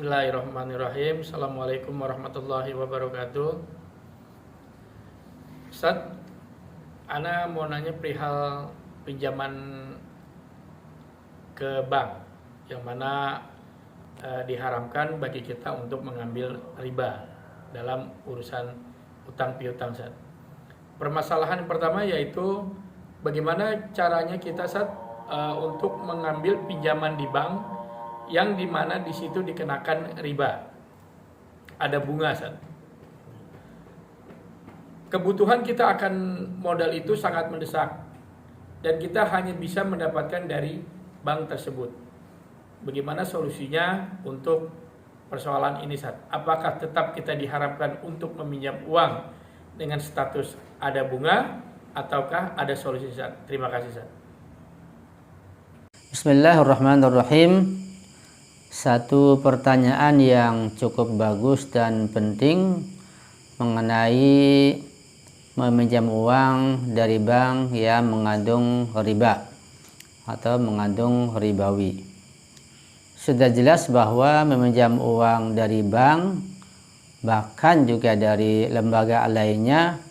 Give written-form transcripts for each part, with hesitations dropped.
Bismillahirrahmanirrahim. Assalamualaikum warahmatullahi wabarakatuh. Ustaz, ana mau nanya perihal pinjaman ke bank yang mana diharamkan bagi kita untuk mengambil riba dalam urusan utang piutang, Ustaz. Permasalahan yang pertama yaitu bagaimana caranya kita, Ustaz, untuk mengambil pinjaman di bank yang dimana di situ dikenakan riba, ada bunga, Ustaz. Kebutuhan kita akan modal itu sangat mendesak dan kita hanya bisa mendapatkan dari bank tersebut. Bagaimana solusinya untuk persoalan ini, Ustaz? Apakah tetap kita diharapkan untuk meminjam uang dengan status ada bunga ataukah ada solusi, Ustaz? Terima kasih, Ustaz. Bismillahirrahmanirrahim. Satu pertanyaan yang cukup bagus dan penting mengenai meminjam uang dari bank yang mengandung riba atau mengandung ribawi. Sudah jelas bahwa meminjam uang dari bank, bahkan juga dari lembaga lainnya,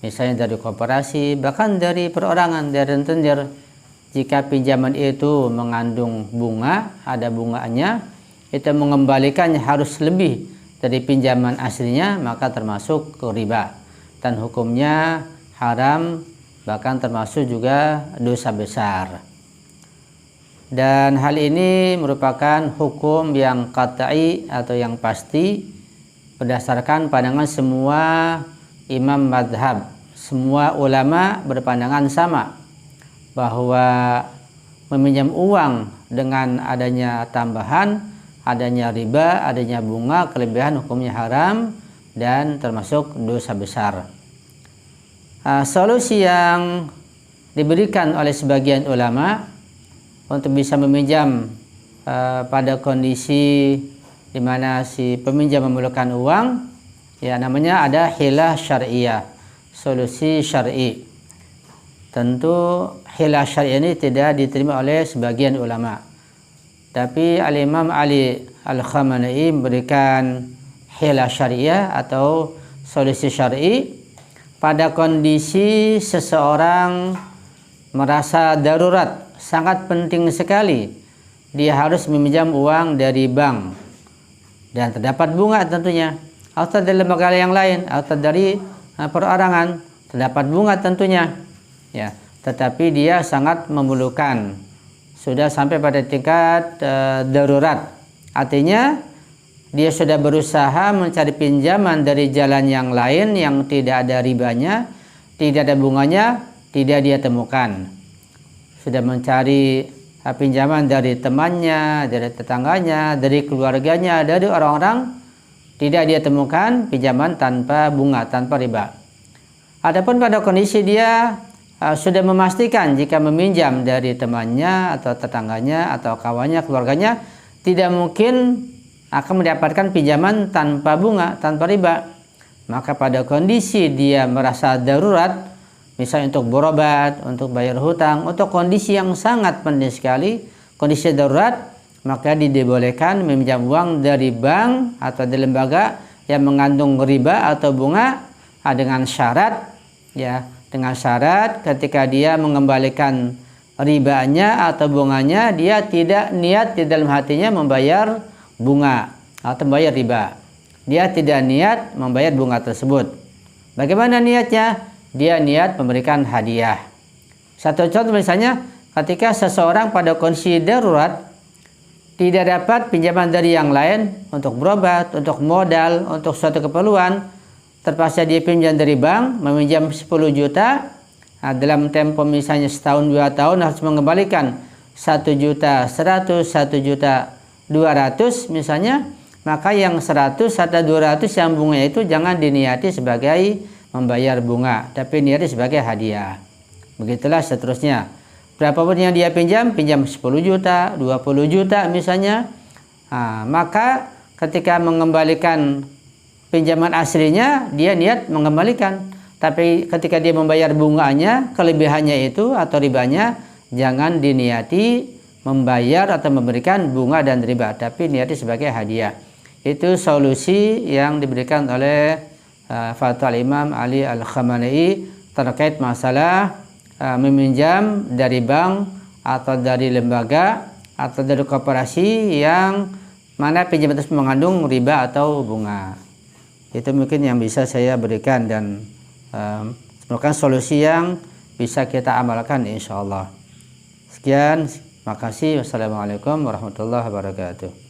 misalnya dari koperasi, bahkan dari perorangan, dari rentenir, jika pinjaman itu mengandung bunga, ada bunganya, itu mengembalikannya harus lebih dari pinjaman aslinya, maka termasuk riba. Dan hukumnya haram, bahkan termasuk juga dosa besar. Dan hal ini merupakan hukum yang qat'i atau yang pasti berdasarkan pandangan semua imam madhab. Semua ulama berpandangan sama, bahwa meminjam uang dengan adanya tambahan, adanya riba, adanya bunga, kelebihan hukumnya haram dan termasuk dosa besar. Solusi yang diberikan oleh sebagian ulama untuk bisa meminjam pada kondisi di mana si peminjam memerlukan uang, ya namanya ada hilah syariah, solusi syar'i. Tentu hilah syariah ini tidak diterima oleh sebagian ulama. Tapi Al-Imam Ali Al-Khamenei memberikan hilah syariah atau solusi syar'i pada kondisi seseorang merasa darurat, sangat penting sekali dia harus meminjam uang dari bank dan terdapat bunga tentunya, atau dari lembaga yang lain, atau dari perorangan terdapat bunga tentunya, ya, tetapi dia sangat memerlukan, sudah sampai pada tingkat darurat. Artinya dia sudah berusaha mencari pinjaman dari jalan yang lain yang tidak ada ribanya, tidak ada bunganya, tidak dia temukan. Sudah mencari pinjaman dari temannya, dari tetangganya, dari keluarganya, dari orang-orang, tidak dia temukan pinjaman tanpa bunga, tanpa riba. Adapun pada kondisi dia sudah memastikan jika meminjam dari temannya atau tetangganya atau kawannya, keluarganya, tidak mungkin akan mendapatkan pinjaman tanpa bunga, tanpa riba. Maka pada kondisi dia merasa darurat, misalnya untuk berobat, untuk bayar hutang, untuk kondisi yang sangat penting sekali, kondisi darurat, maka dibolehkan meminjam uang dari bank atau dari lembaga yang mengandung riba atau bunga, dengan syarat, ya, dengan syarat ketika dia mengembalikan ribanya atau bunganya, dia tidak niat di dalam hatinya membayar bunga atau membayar riba. Dia tidak niat membayar bunga tersebut. Bagaimana niatnya? Dia niat memberikan hadiah. Satu contoh misalnya, ketika seseorang pada kondisi darurat tidak dapat pinjaman dari yang lain untuk berobat, untuk modal, untuk suatu keperluan, terpaksa dia pinjam dari bank, meminjam 10 juta, dalam tempo misalnya setahun 2 tahun harus mengembalikan 1.100.000, 1.200.000 misalnya, maka yang 100 atau 200 yang bunga itu jangan diniati sebagai membayar bunga, tapi niati sebagai hadiah. Begitulah seterusnya. Berapapun yang dia pinjam 10 juta, 20 juta misalnya, maka ketika mengembalikan pinjaman aslinya, dia niat mengembalikan. Tapi ketika dia membayar bunganya, kelebihannya itu atau ribanya, jangan diniati membayar atau memberikan bunga dan riba, tapi niatnya sebagai hadiah. Itu solusi yang diberikan oleh fatwa Imam Ali Al-Khamenei terkait masalah meminjam dari bank atau dari lembaga atau dari koperasi yang mana pinjaman tersebut mengandung riba atau bunga. Itu mungkin yang bisa saya berikan dan merupakan solusi yang bisa kita amalkan insya Allah. Sekian, makasih. Wassalamualaikum warahmatullahi wabarakatuh.